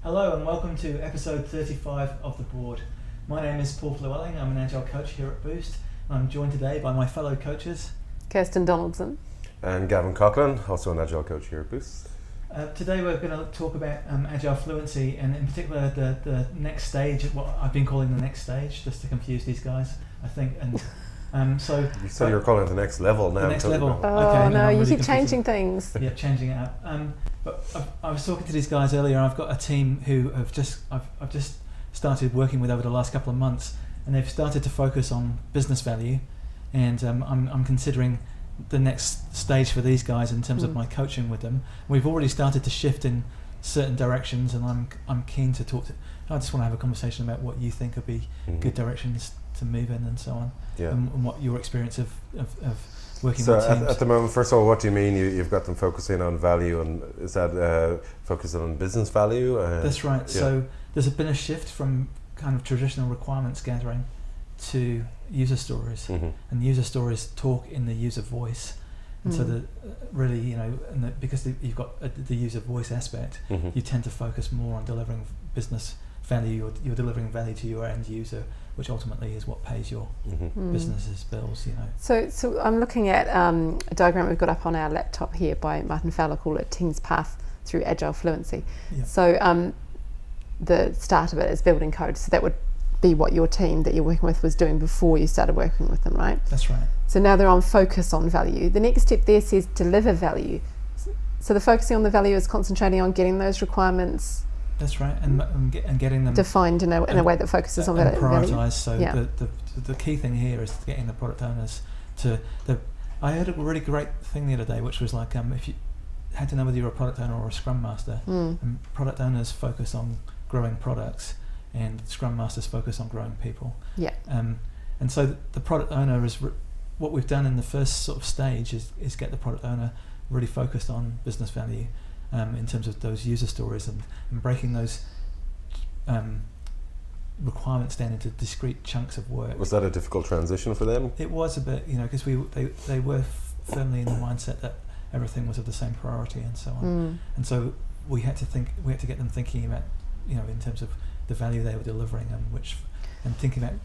Hello and welcome to episode 35 of The Board. My name is Paul Llewellyn, I'm an Agile coach here at Boost, and I'm joined today by my fellow coaches. Kirsten Donaldson. And Gavin Coughlin, also an Agile coach here at Boost. Today we're going to talk about Agile Fluency, and in particular the next stage, what I've been calling the next stage, just to confuse these guys, I think. And so you said you were calling it the next level now. The next level. Oh okay, no, you really keep changing things. Yeah, changing it up. But I was talking to these guys earlier. I've got a team who I've just started working with over the last couple of months, and they've started to focus on business value, and I'm considering the next stage for these guys in terms of my coaching with them. We've already started to shift in certain directions, and I'm keen to talk to. I just want to have a conversation about what you think would be good directions to move in and so on, and what your experience of working with teams. So at the moment, first of all, what do you mean you've got them focusing on value, and is that focusing on business value? That's right. Yeah. So there's been a shift from kind of traditional requirements gathering to user stories, and user stories talk in the user voice, and so really, because you've got the user voice aspect, you tend to focus more on delivering business value. You're delivering value to your end user, which ultimately is what pays your business's bills. So I'm looking at a diagram we've got up on our laptop here by Martin Fowler, called it Team's Path Through Agile Fluency. Yeah. So the start of it is building code. So that would be what your team that you're working with was doing before you started working with them, right? That's right. So now they're on focus on value. The next step there says deliver value. So the focusing on the value is concentrating on getting those requirements. That's right, and getting them defined in a way that focuses on value. Prioritised. So the key thing here is getting the product owners to. I heard a really great thing the other day, which was like if you had to know whether you're a product owner or a Scrum Master, and product owners focus on growing products, and Scrum Masters focus on growing people. Yeah. And so the product owner is what we've done in the first sort of stage is get the product owner really focused on business value. In terms of those user stories and breaking those requirements down into discrete chunks of work. Was that a difficult transition for them? It was a bit, because they were firmly in the mindset that everything was of the same priority and so on. And so we had to get them thinking about, in terms of the value they were delivering, and thinking about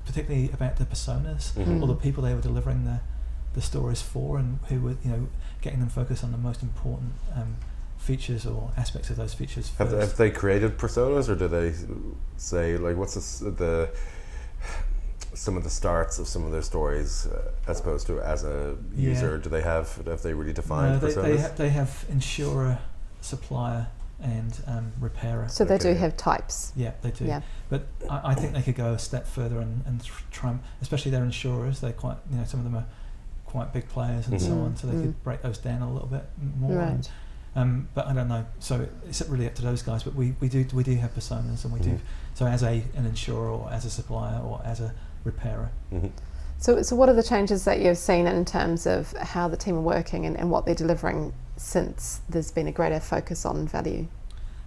particularly about the personas or the people they were delivering the stories for, and who were getting them focused on the most important features or aspects of those features first. Have they created personas, or do they say, like, what's some of the starts of some of their stories as opposed to as a user? Have they really defined personas? They have insurer, supplier, and repairer. So they do have types. Yeah, they do. Yeah. But I think they could go a step further and try, especially their insurers. They're quite, some of them are quite big players and so on. So they could break those down a little bit more. Right. But I don't know. So it's really up to those guys. But we do have personas, and we do. So as an insurer, or as a supplier, or as a repairer. So what are the changes that you've seen in terms of how the team are working and what they're delivering since there's been a greater focus on value?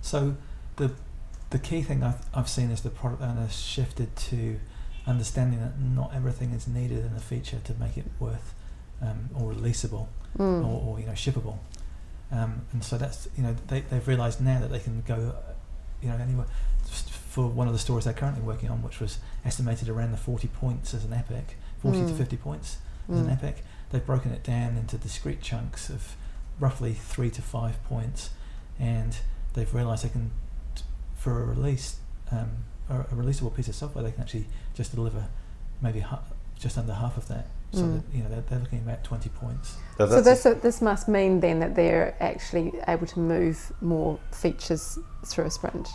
So the key thing I've seen is the product owner shifted to understanding that not everything is needed in a feature to make it worth or releasable or shippable. And so that's they've realised now that they can go anywhere. For one of the stories they're currently working on, which was estimated around the 40 points as an epic, 40 to 50 points as an epic, they've broken it down into discrete chunks of roughly 3 to 5 points, and they've realised they can, for a release, a releasable piece of software, they can actually just deliver maybe just under half of that. So that, they're looking at about 20 points. So this must mean then that they're actually able to move more features through a sprint.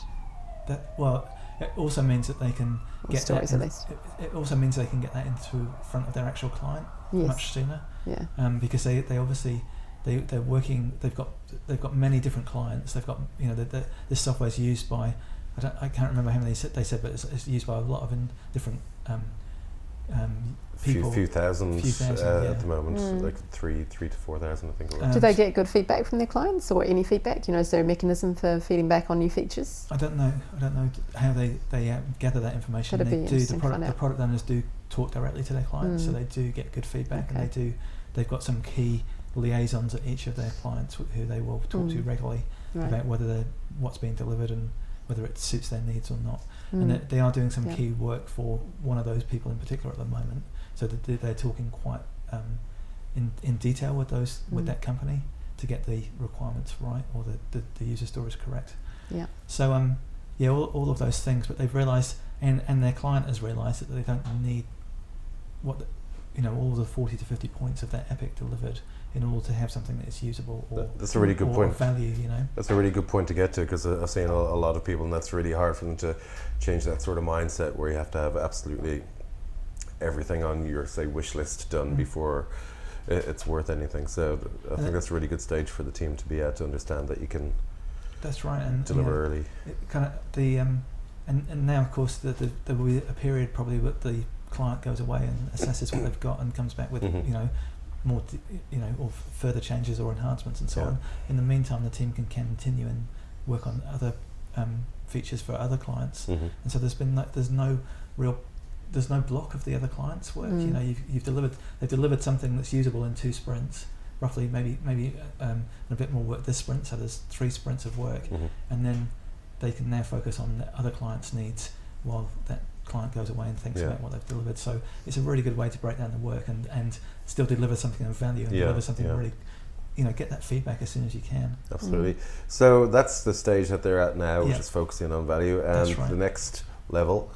It also means that they can get stories that. At least. It also means they can get that into front of their actual client much sooner. Yeah. Because they obviously they're working. They've got many different clients. They've got this software is used by I can't remember how many they said, but it's used by a lot of different people. Few thousand at the moment, like 3,000 to 4,000, I think. Do they get good feedback from their clients, or any feedback? Is there a mechanism for feeding back on new features? I don't know how they gather that information. The product owners do talk directly to their clients, so they do get good feedback, and they've got some key liaisons at each of their clients who they will talk to regularly about what's being delivered and whether it suits their needs or not. And they are doing some key work for one of those people in particular at the moment. So they're talking quite in detail with that company to get the requirements right, or the user stories correct. Yeah. So all of those things, but they've realised, and their client has realised that they don't need all the 40 to 50 points of that epic delivered in order to have something that is usable or that's a really good point. Value, That's a really good point to get to, because I've seen a lot of people, and that's really hard for them to change that sort of mindset where you have to have absolutely everything on your, say, wish list done before it's worth anything. So I think that's a really good stage for the team to be at, to understand that you can. That's right, and deliver early. And now of course there will be a period probably that the client goes away and assesses what they've got and comes back with more or further changes or enhancements and so on. In the meantime, the team can continue and work on other features for other clients, and so there's no block of the other clients' work. They've delivered something that's usable in 2 sprints, roughly, maybe a bit more work this sprint, so there's 3 sprints of work, and then they can now focus on the other clients' needs while that client goes away and thinks about what they've delivered. So it's a really good way to break down the work and still deliver something of value and deliver something really, get that feedback as soon as you can. Absolutely. So that's the stage that they're at now, which is focusing on value, and that's right. The next level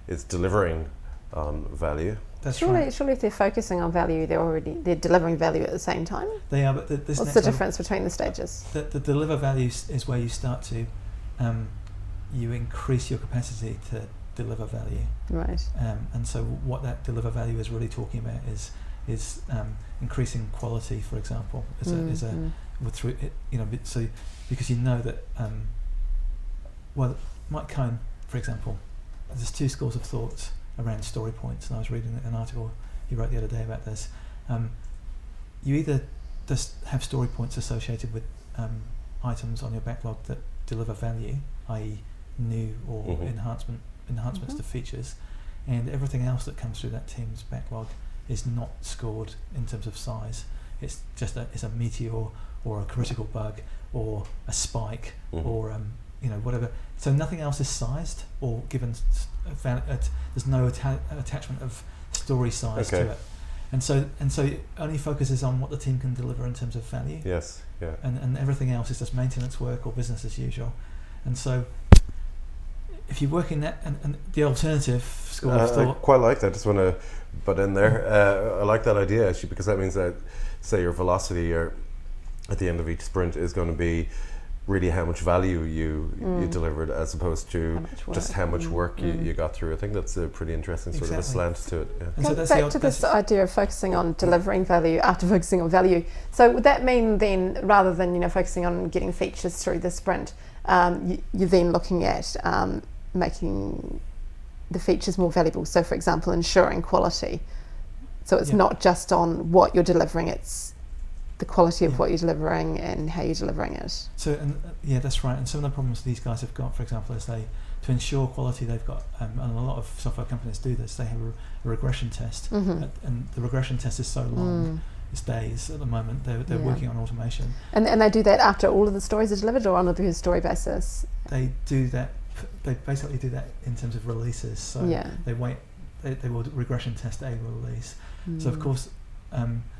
is delivering on value. That's surely, right. Surely if they're focusing on value, they're delivering value at the same time? They are, but what's the difference between the stages? The deliver value is where you start to, you increase your capacity to deliver value. Right. And so what that deliver value is really talking about is increasing quality, for example, through it, so because that Mike Cohn, for example, there's 2 schools of thought around story points, and I was reading an article he wrote the other day about this. You either just have story points associated with items on your backlog that deliver value, i.e. new or enhancements to features, and everything else that comes through that team's backlog is not scored in terms of size. It's just it's a meteor or a critical bug or a spike or whatever. So nothing else is sized or given. There's no attachment of story size to it, and so it only focuses on what the team can deliver in terms of value. Yes. Yeah. And everything else is just maintenance work or business as usual. And so if you work in that and the alternative school of thought, I quite like that. Just want to butt in there. I like that idea actually, because that means that, say, your velocity at the end of each sprint is going to be really how much value you delivered, as opposed to just how much work you got through. I think that's a pretty interesting sort of a slant to it. Yeah. And so back to this idea of focusing on delivering value after focusing on value. So would that mean then, rather than focusing on getting features through the sprint, you're then looking at making the features more valuable? So, for example, ensuring quality. So it's not just on what you're delivering; it's the quality of what you're delivering and how you're delivering it. So, that's right. And some of the problems these guys have got, for example, is to ensure quality, they've got, and a lot of software companies do this, they have a regression test, and the regression test is so long, it's days at the moment. They're working on automation. And they do that after all of the stories are delivered, or on a story basis? They do that. They basically do that in terms of releases. So they wait. They will regression test a release. So of course.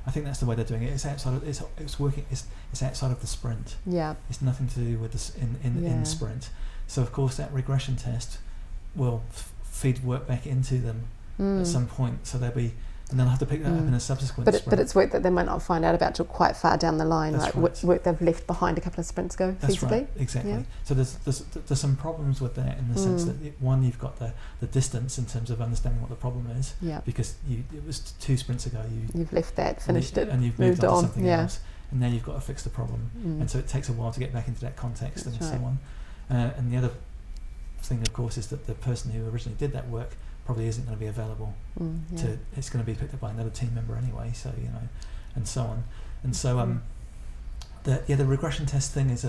I think that's the way they're doing it. It's outside of it's outside of the sprint. Yeah. It's nothing to do with this in sprint. So of course that regression test will feed work back into them at some point. So and they'll have to pick that up in a subsequent sprint. But it's work that they might not find out about till quite far down the line, that's like work they've left behind a couple of sprints ago. That's feasibly. Right, exactly. Yeah. So there's some problems with that in the sense that one, you've got the distance in terms of understanding what the problem is. Yeah. Because it was 2 sprints ago. You've left that, finished it, and you've moved on to something else, and now you've got to fix the problem. And so it takes a while to get back into that context and so on. And the other thing, of course, is that the person who originally did that work probably isn't going to be available it's going to be picked up by another team member anyway, so and so on. And so the regression test thing is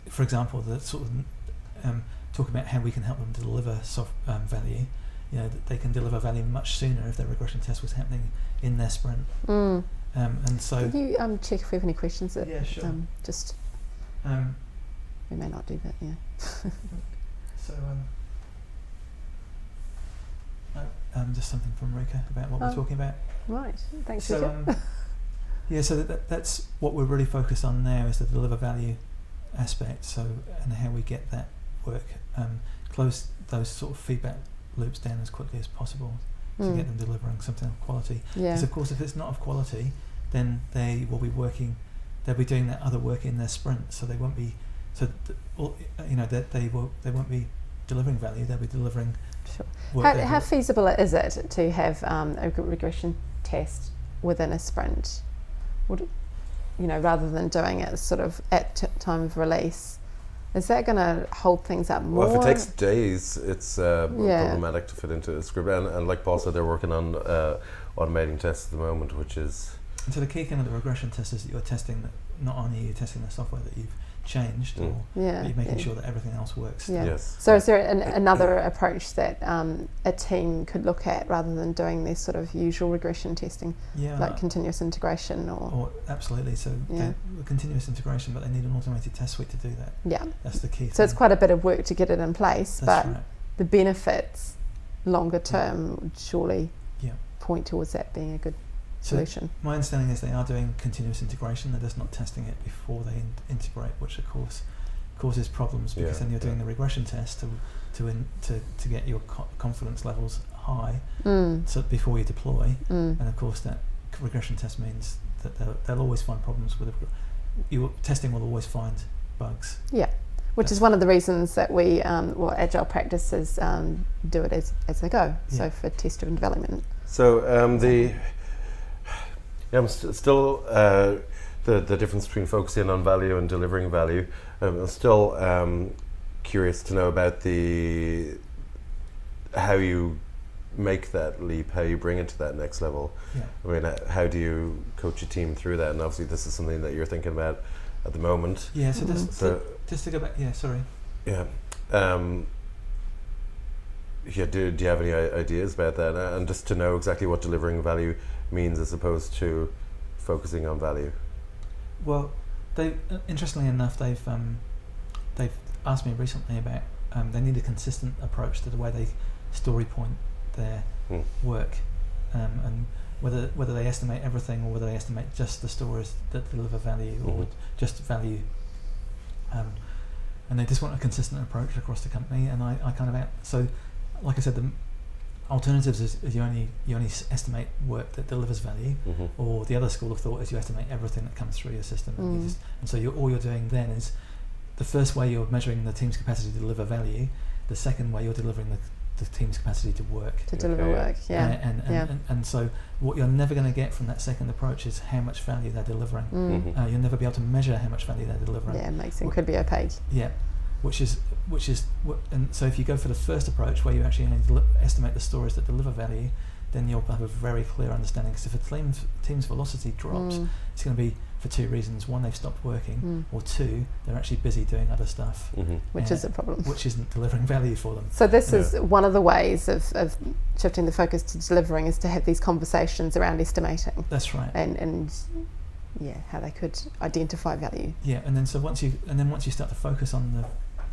for example, the sort of talk about how we can help them deliver value. That they can deliver value much sooner if their regression test was happening in their sprint. And so can you check if we have any questions that sure. we may not do that. Yeah. So, just something from Rika about what we're talking about. Right. Thanks. So, yeah. So that's what we're really focused on now, is the deliver value aspect. So, and how we get that work, close those sort of feedback loops down as quickly as possible to get them delivering something of quality. Because of course, if it's not of quality, then they will be working. They'll be doing that other work in their sprint, so they won't be. So, they won't be delivering value. They'll be delivering. Sure. Work How feasible is it to have a regression test within a sprint? Rather than doing it sort of at time of release, is that going to hold things up more? Well, if it takes days, it's problematic to fit into a script. And like Paul said, they're working on automating tests at the moment, which is. And so the key thing with the regression test is that you're testing that not only you're testing the software that you've changed, but you're making sure that everything else works. Yeah. Yes. So is there another approach that a team could look at rather than doing this sort of usual regression testing, like continuous integration or absolutely. So continuous integration, but they need an automated test suite to do that. Yeah, that's the key thing. So it's quite a bit of work to get it in place, that's but right. The benefits longer term would surely point towards that being a good solution. So my understanding is they are doing continuous integration. They're just not testing it before they integrate, which of course causes problems, because then you're doing the regression test to get your confidence levels high, so before you deploy. And of course that regression test means that they'll always find problems with your testing will always find bugs. Yeah. Which is one of the reasons that we, Agile practices do it as they go. So for test-driven development. So still the difference between focusing on value and delivering value. I'm still curious to know about how you make that leap, how you bring it to that next level. Yeah. I mean, how do you coach a team through that? And obviously this is something that you're thinking about at the moment. Yeah, just to go back, sorry. Yeah. Do you have any ideas about that? And just to know exactly what delivering value means as opposed to focusing on value. Well, interestingly enough, they've asked me recently about they need a consistent approach to the way they story point their work, and whether they estimate everything or whether they estimate just the stories that deliver value or just value, and they just want a consistent approach across the company. And I kind of so, like I said, the alternatives is you only estimate work that delivers value, or the other school of thought is you estimate everything that comes through your system, and so all you're doing then is the first way you're measuring the team's capacity to deliver value, the second way you're delivering the team's capacity to work. To deliver work, And so what you're never going to get from that second approach is how much value they're delivering. You'll never be able to measure how much value they're delivering. Yeah, it makes it could be opaque. Yeah, and so if you go for the first approach where you actually only estimate the stories that deliver value, then you'll have a very clear understanding. Because if a team's velocity drops, it's going to be for two reasons: one, they've stopped working, or two, they're actually busy doing other stuff, which is a problem. Which isn't delivering value for them. So this is one of the ways of shifting the focus to delivering, is to have these conversations around estimating. That's right. And how they could identify value. Yeah, and then once you start to focus on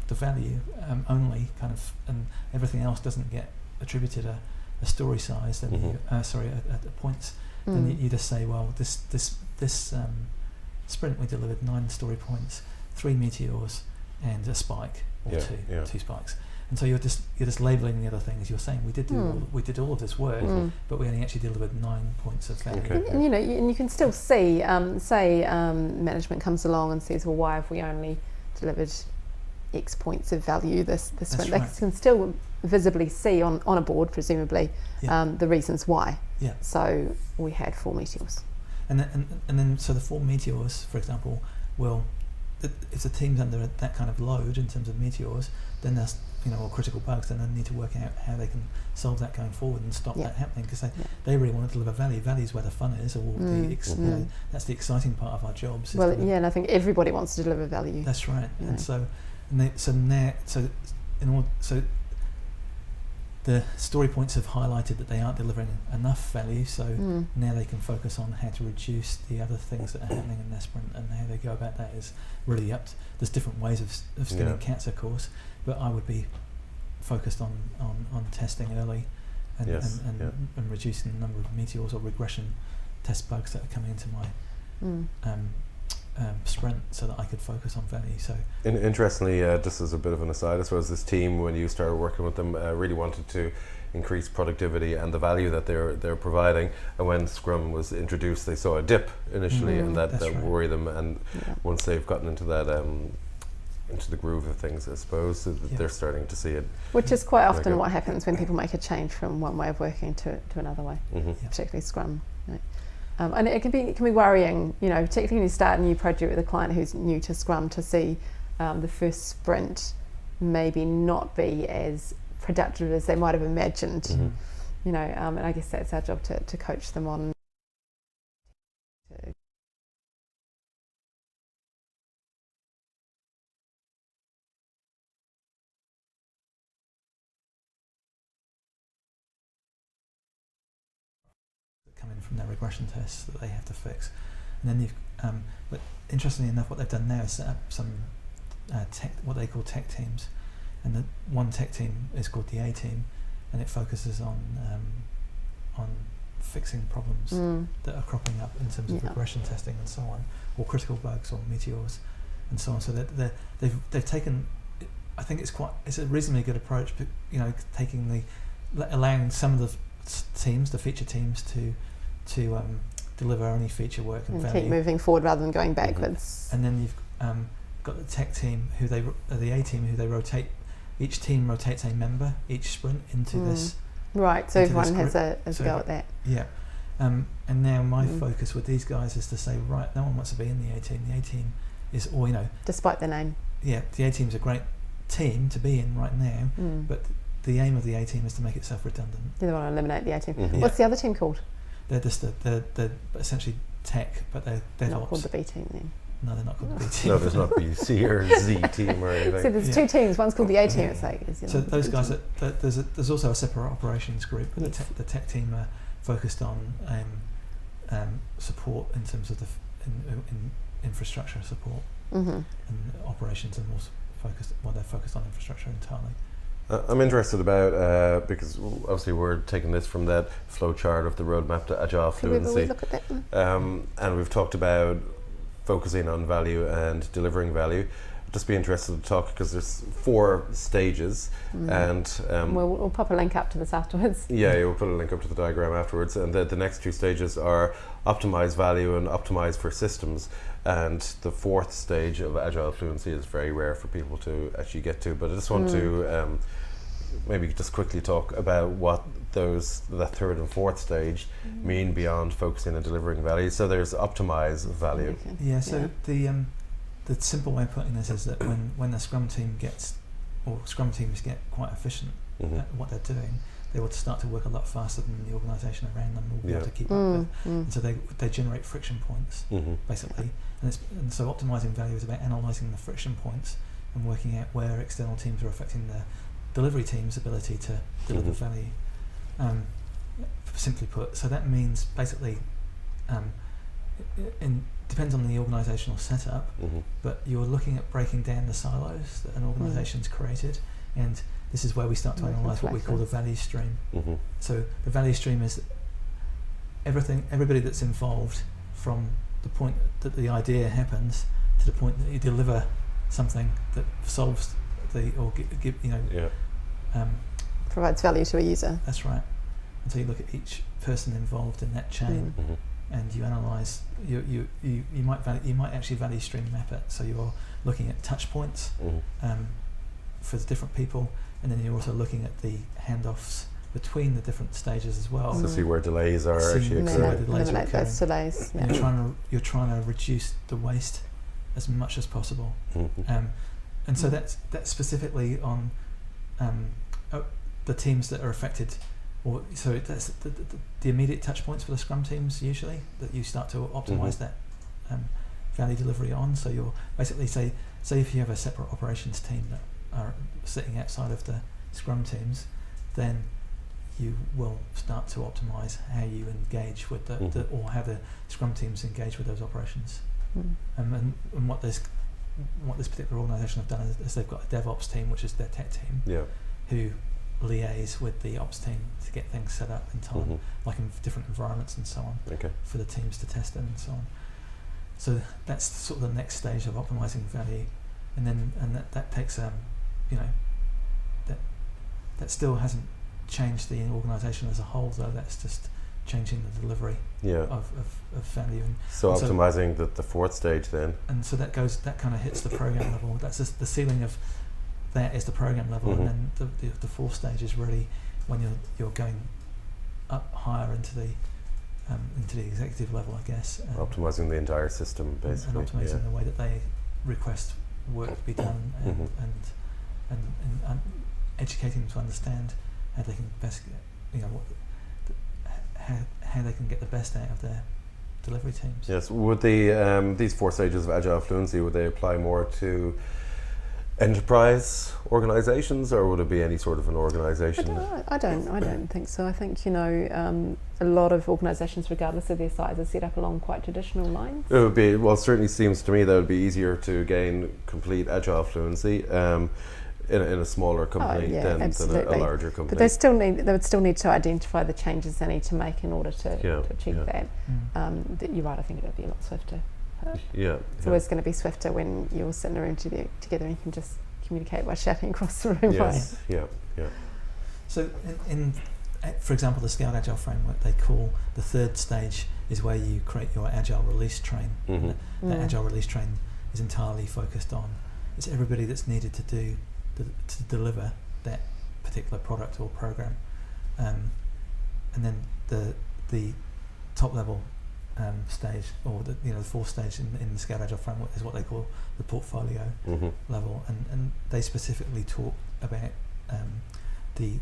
the value only, kind of, and everything else doesn't get attributed a story size, then at points, then you just say, well, this sprint we delivered 9 story points, 3 meteors, and a spike or two spikes. And so you're just labeling the other things. You're saying we did all of this work, but we only actually delivered 9 points of value. Okay. And you can still see, management comes along and says, well, why have we only delivered X points of value this sprint? They can still visibly see on a board, presumably, the reasons why. Yeah. So we had 4 meteors. And then so the 4 meteors, for example, if the team's under that kind of load in terms of meteors, then there's or critical bugs, then they need to work out how they can solve that going forward and stop that happening, because they really want to deliver value. Value is where the fun is, or that's the exciting part of our jobs. And I think everybody wants to deliver value. That's right. And the story points have highlighted that they aren't delivering enough value, so now they can focus on how to reduce the other things that are happening in their sprint, and how they go about that is really there's different ways of skinning cats, of course, but I would be focused on testing early and reducing the number of meteors or regression test bugs that are coming into my sprint, so that I could focus on value. So interestingly, just as a bit of an aside, I suppose this team, when you started working with them, really wanted to increase productivity and the value that they're providing, and when Scrum was introduced they saw a dip initially, and that worried them, and once they've gotten into that into the groove of things, I suppose they're starting to see it, which is quite often what happens when people make a change from one way of working to another way, particularly Scrum. And it can be worrying, particularly when you start a new project with a client who's new to Scrum, to see the first sprint maybe not be as productive as they might have imagined. And I guess that's our job to coach them on. Come in from their regression tests that they have to fix, and then but interestingly enough, what they've done now is set up some what they call tech teams, and the one tech team is called the A team, and it focuses on fixing problems that are cropping up in terms of regression testing and so on, or critical bugs or meteors and so on. So that they've taken, I think it's a reasonably good approach, allowing some of the teams, the feature teams, to deliver only feature work and value. Keep moving forward rather than going backwards. And then you've got the tech team, the A team, who they rotate. Each team rotates a member each sprint into this. Right, so everyone has a go at that. Yeah. And now my focus with these guys is to say, right, no one wants to be in the A team. The A team is all, despite the name. Yeah, the A team's a great team to be in right now, but the aim of the A team is to make itself redundant. You don't want to eliminate the A team. What's the other team called? They're just they're essentially tech, but they're not called the B team then. No, they're not called the B team. No, there's not B, C or Z team or anything. So there's two teams. One's called the A team. It's like so those guys. There's also a separate operations group. Yes. The tech team are focused on support in terms of in infrastructure support, and operations, and also they're focused on infrastructure entirely. I'm interested about, because obviously we're taking this from that flow chart of the roadmap to Agile Fluency. We look at that? And we've talked about focusing on value and delivering value. I'd just be interested to talk, because there's 4 stages, and we'll pop a link up to this afterwards. Yeah, we'll put a link up to the diagram afterwards, and the next 2 stages are optimize value and optimize for systems, and the 4th stage of Agile Fluency is very rare for people to actually get to, but I just want to maybe just quickly talk about what the 3rd and 4th stage mean beyond focusing and delivering value. So there's optimize value. Yeah, so the simple way of putting this is that when the Scrum team Scrum teams get quite efficient at what they're doing, they will start to work a lot faster than the organisation around them will be able to keep up with. And so they generate friction points, basically. And so optimising value is about analysing the friction points and working out where external teams are affecting the delivery team's ability to deliver value. Simply put, so that means basically, depends on the organisational setup, but you're looking at breaking down the silos that an organisation's created, and this is where we start to analyse what we call the value stream. So the value stream is everybody that's involved from the point that the idea happens to the point that you deliver something that solves provides value to a user. That's right. And so you look at each person involved in that chain, and you analyse. You might actually value stream map it. So you're looking at touch points for the different people, and then you're also looking at the handoffs between the different stages as well. So see where delays are actually occurring. Eliminate those delays. Yeah. You're trying to reduce the waste as much as possible. And so that's specifically on the teams that are affected, so that's the immediate touch points for the Scrum teams usually that you start to optimise that value delivery on. So you're basically say if you have a separate operations team that are sitting outside of the Scrum teams, then you will start to optimize how you engage with or how the Scrum teams engage with those operations. And what this particular organisation have done is they've got a DevOps team, which is their tech team, who liaise with the ops team to get things set up in time, like in different environments and so on, for the teams to test it and so on. So that's sort of the next stage of optimizing value, and that takes that still hasn't changed the organisation as a whole, though. That's just changing the delivery of value. And so optimizing the fourth stage then. And so that kind of hits the program level. That's just the ceiling of that is the program level, and then the fourth stage is really when you're going up higher into the executive level, I guess. Optimizing the entire system, basically. And optimizing the way that they request work to be done, and educating them to understand how they can best get, how they can get the best out of their delivery teams. Yes. Would these 4 stages of Agile Fluency, would they apply more to enterprise organizations, or would it be any sort of an organization? I don't think so. I think a lot of organizations, regardless of their size, are set up along quite traditional lines. It would be, well, it certainly seems to me that it would be easier to gain complete Agile Fluency in a smaller company than a larger company. But they would still need to identify the changes they need to make in order to achieve that. You're right, I think it would be a lot swifter. It's always going to be swifter when you're sitting around together and you can just communicate by shouting across the room. Yes, right? yeah. So for example, the Scaled Agile framework, they call the third stage is where you create your Agile release train. That Agile release train is entirely focused on, it's everybody that's needed to deliver that particular product or program. And then the top level stage, or the fourth stage in the Scaled Agile framework, is what they call the portfolio level, and they specifically talk about the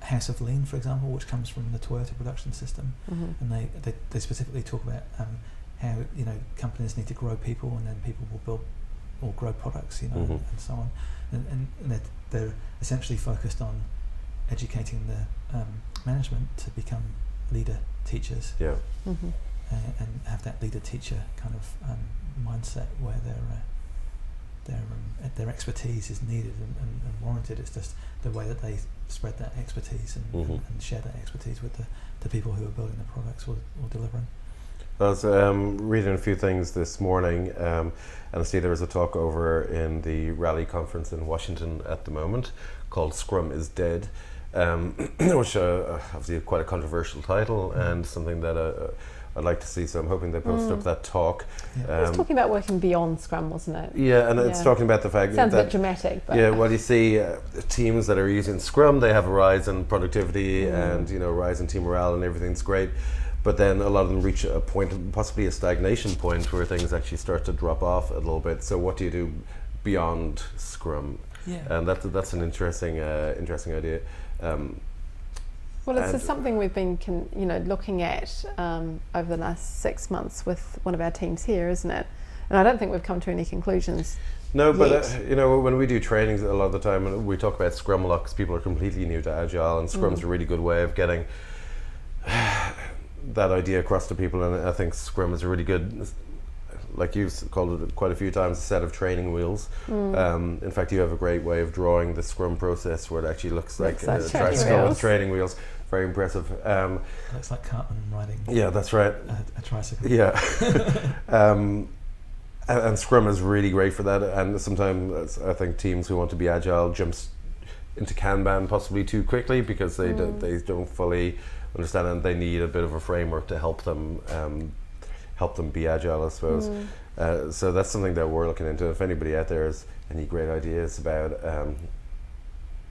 House of Lean, for example, which comes from the Toyota production system, and they specifically talk about how companies need to grow people, and then people will build or grow products, and so on, and they're essentially focused on educating the management to become leader teachers. And have that leader-teacher kind of mindset where their expertise is needed and warranted. It's just the way that they spread that expertise and share that expertise with the people who are building the products or delivering. I was reading a few things this morning, and I see there is a talk over in the Rally conference in Washington at the moment called "Scrum is Dead," which obviously quite a controversial title and something that I'd like to see, so I'm hoping they post up that talk. It was talking about working beyond Scrum, wasn't it? Yeah, and it's talking about the fact sounds that... a bit dramatic, but... Yeah, well, you see teams that are using Scrum, they have a rise in productivity and, rise in team morale and everything's great. But then a lot of them reach a point, possibly a stagnation point, where things actually start to drop off a little bit. So what do you do beyond Scrum? Yeah. And that's an interesting idea. Well, it's something we've been, looking at over the last 6 months with one of our teams here, isn't it? And I don't think we've come to any conclusions. No, but when we do trainings, a lot of the time we talk about Scrum a lot because people are completely new to Agile, and Scrum's a really good way of getting that idea across to people. And I think Scrum is a really good, like you've called it quite a few times, a set of training wheels. In fact, you have a great way of drawing the Scrum process where it actually looks like a tricycle with training wheels. Very impressive. Looks like Cartman riding. Yeah, that's right. A tricycle. Yeah. And Scrum is really great for that. And sometimes I think teams who want to be agile jumps into Kanban possibly too quickly because they don't fully understand, and they need a bit of a framework to help them be agile, I suppose. So that's something that we're looking into. If anybody out there has any great ideas about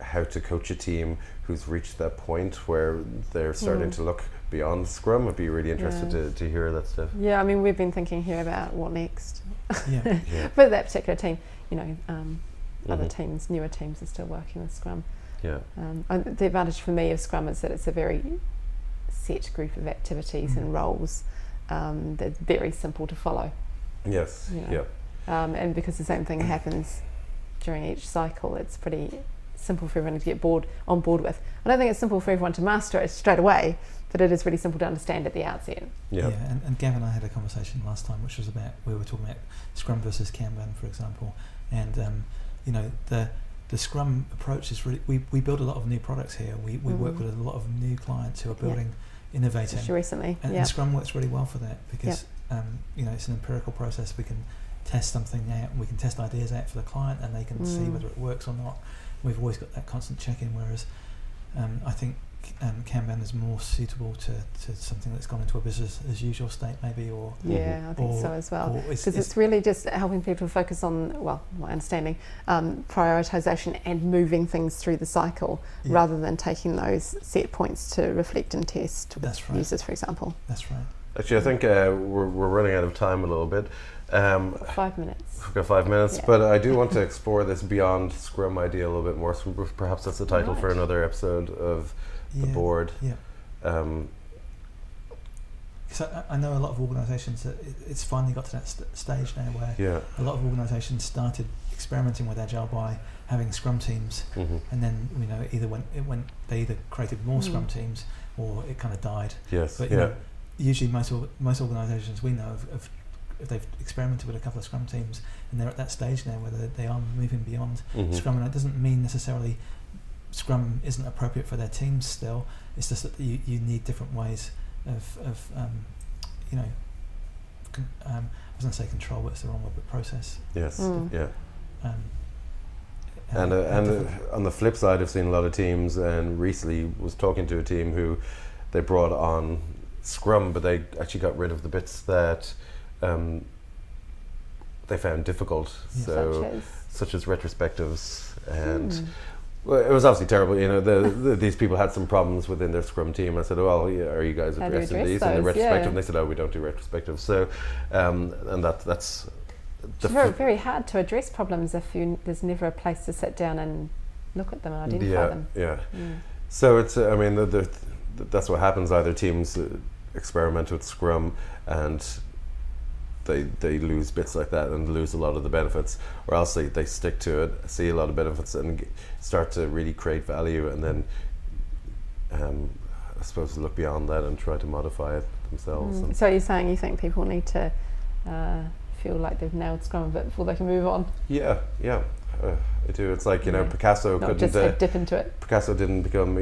how to coach a team who's reached that point where they're starting to look beyond Scrum, I'd be really interested to hear that stuff. Yeah, I mean, we've been thinking here about what next. Yeah. For that particular team, other teams, newer teams, are still working with Scrum. Yeah. The advantage for me of Scrum is that it's a very set group of activities and roles that's very simple to follow. Yes. Yeah. And because the same thing happens during each cycle, it's pretty simple for everyone to get on board with. I don't think it's simple for everyone to master it straight away, but it is really simple to understand at the outset. Yeah. And Gav and I had a conversation last time, which was about, we were talking about Scrum versus Kanban, for example, and the Scrum approach is really, we build a lot of new products here. We work with a lot of new clients who are building, innovating. Especially recently. And Scrum works really well for that because it's an empirical process. We can test something out, and we can test ideas out for the client, and they can see whether it works or not. We've always got that constant check-in, whereas I think Kanban is more suitable to something that's gone into a business as usual state, maybe, or I think so as well, because it's really just helping people focus on, well, my understanding, prioritization and moving things through the cycle, rather than taking those set points to reflect and test users, for example. That's right. Actually, I think we're running out of time a little bit. 5 minutes. We've got 5 minutes, but I do want to explore this beyond Scrum idea a little bit more. So perhaps that's the title for another episode of the board. Yeah. So I know a lot of organisations that it's finally got to that stage now where a lot of organisations started experimenting with Agile by having Scrum teams, and then they either created more Scrum teams or it kind of died. Yes. But usually most organisations we know of if they've experimented with a couple of Scrum teams and they're at that stage now where they are moving beyond Scrum, and it doesn't mean necessarily Scrum isn't appropriate for their teams still. It's just that you need different ways of I was going to say control, but it's the wrong word, but process. Yes. And on the flip side, I've seen a lot of teams, and recently was talking to a team who they brought on Scrum, but they actually got rid of the bits that they found difficult, such as retrospectives, and well, it was obviously terrible. These people had some problems within their Scrum team. I said, "Well, are you guys addressing these in the retrospective?" And they said, "Oh, we don't do retrospectives." So, and that's it's very, very hard to address problems if there's never a place to sit down and look at them and identify them. So it's that's what happens. Either teams experiment with Scrum and they lose bits like that and lose a lot of the benefits, or else they stick to it, see a lot of benefits, and start to really create value, and then I suppose look beyond that and try to modify it themselves. So you're saying you think people need to feel like they've nailed Scrum a bit before they can move on? I do. It's like Picasso not couldn't just dip into it. Picasso didn't become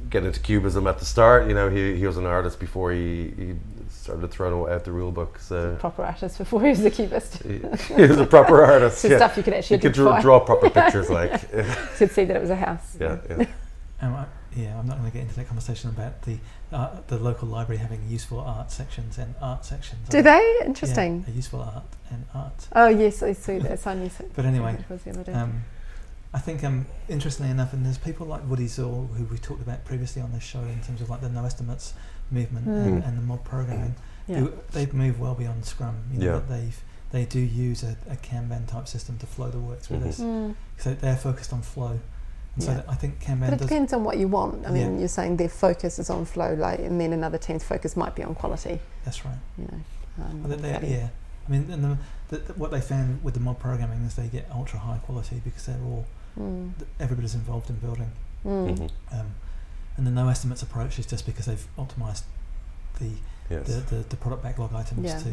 get into cubism at the start. He was an artist before he started throwing out the rule book. So proper artist before he was a cubist. He was a proper artist. So stuff you could actually draw proper pictures like. You could see that it was a house. I'm not going to get into that conversation about the local library having useful art sections and art sections. Do they? Interesting. Yeah, a useful art and art. Oh yes, I see that. It's on But anyway, I think interestingly enough, and there's people like Woody Zoll, who we talked about previously on this show in terms of like the no estimates movement and the mob programming. Who, they've moved well beyond Scrum. They do use a Kanban type system to flow the work through this. So they're focused on flow. And so I think Kanban But it depends on what you want. I mean, you're saying their focus is on flow, and then another team's focus might be on quality. That's right. I mean, and what they found with the mob programming is they get ultra high quality because they're all everybody's involved in building. And the no estimates approach is just because they've optimized the product backlog items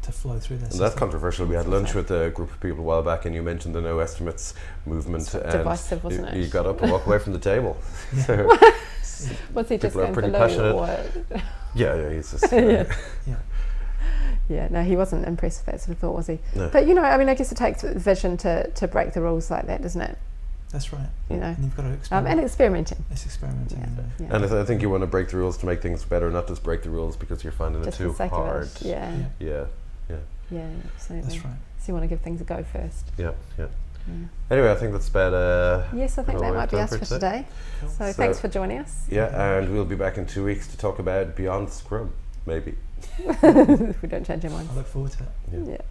to flow through this. And that's controversial. We had lunch with a group of people a while back, and you mentioned the no estimates movement, and divisive, wasn't it? You got up and walked away from the table. So was he just going for passionate. He's just no, he wasn't impressed with that sort of thought, was he? No. But I guess it takes vision to break the rules like that, doesn't it? That's right. And you've got to experiment. And experimenting. It's experimenting. And I think you want to break the rules to make things better, not just break the rules because you're finding just it too hard. Yeah, absolutely. That's right. So you want to give things a go first. Yeah. Anyway, I think that's about. Yes, I think that might be us for today. Cool. So thanks for joining us. Yeah, and we'll be back in 2 weeks to talk about Beyond Scrum, maybe. If we don't change our minds. I look forward to it. Yeah.